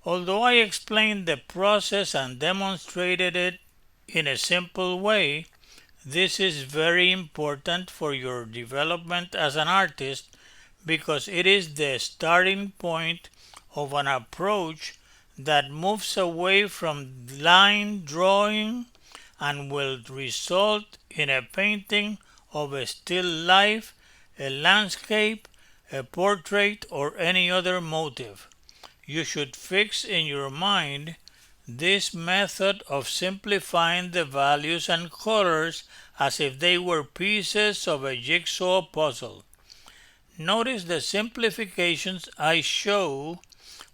Although I explained the process and demonstrated it in a simple way, this is very important for your development as an artist because it is the starting point of an approach that moves away from line drawing and will result in a painting of a still life, a landscape, a portrait, or any other motive. You should fix in your mind this method of simplifying the values and colors as if they were pieces of a jigsaw puzzle. Notice the simplifications I show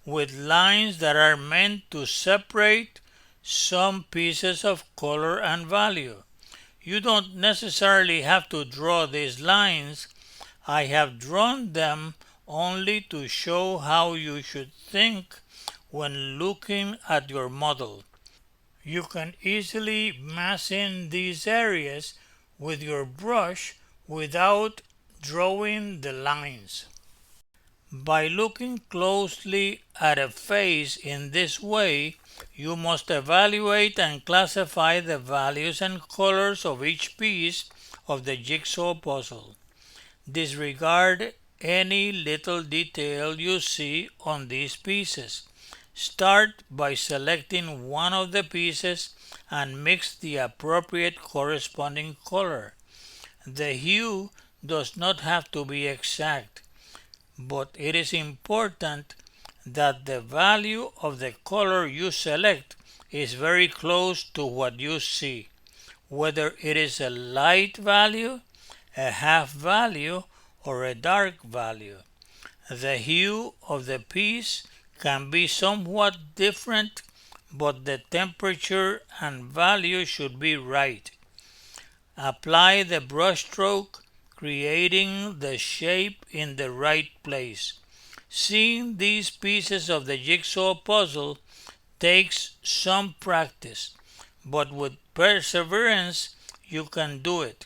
with lines that are meant to separate some pieces of color and value. You don't necessarily have to draw these lines. I have drawn them only to show how you should think when looking at your model. You can easily mass in these areas with your brush without drawing the lines. By looking closely at a face in this way, you must evaluate and classify the values and colors of each piece of the jigsaw puzzle. Disregard any little detail you see on these pieces. Start by selecting one of the pieces and mix the appropriate corresponding color. The hue does not have to be exact, but it is important that the value of the color you select is very close to what you see, whether it is a light value, a half value, or a dark value. The hue of the piece can be somewhat different, but the temperature and value should be right. Apply the brush stroke, creating the shape in the right place. Seeing these pieces of the jigsaw puzzle takes some practice, but with perseverance you can do it.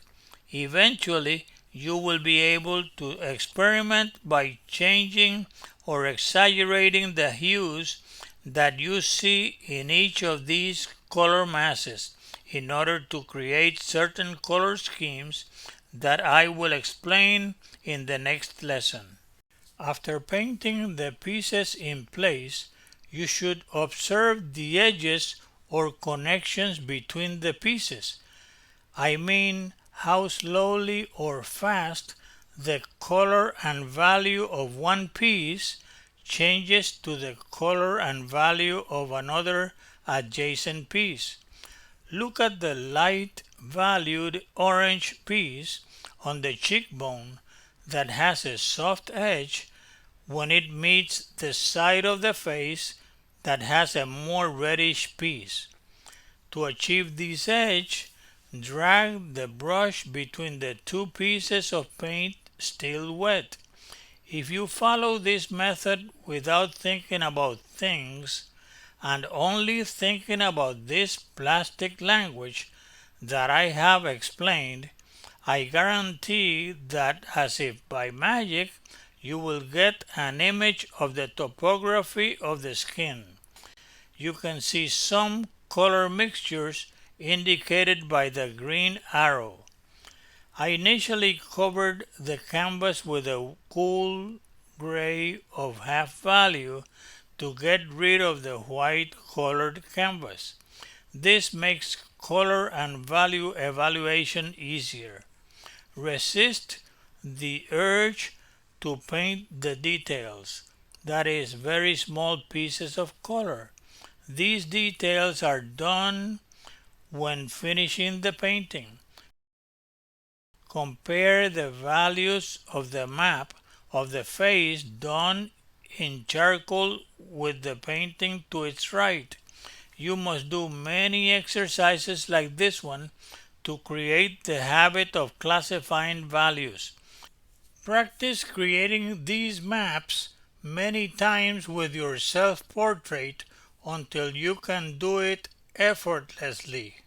Eventually, you will be able to experiment by changing or exaggerating the hues that you see in each of these color masses in order to create certain color schemes that I will explain in the next lesson. After painting the pieces in place, you should observe the edges or connections between the pieces. I mean how slowly or fast the color and value of one piece changes to the color and value of another adjacent piece. Look at the light valued orange piece on the cheekbone that has a soft edge when it meets the side of the face that has a more reddish piece. To achieve this edge, drag the brush between the two pieces of paint still wet. If you follow this method without thinking about things and only thinking about this plastic language that I have explained, I guarantee that as if by magic you will get an image of the topography of the skin. You can see some color mixtures indicated by the green arrow. I initially covered the canvas with a cool gray of half value to get rid of the white colored canvas. This makes color and value evaluation easier. Resist the urge to paint the details, that is, very small pieces of color. These details are done when finishing the painting. Compare the values of the map of the face done in charcoal with the painting to its right. You must do many exercises like this one to create the habit of classifying values. Practice creating these maps many times with your self-portrait until you can do it effortlessly.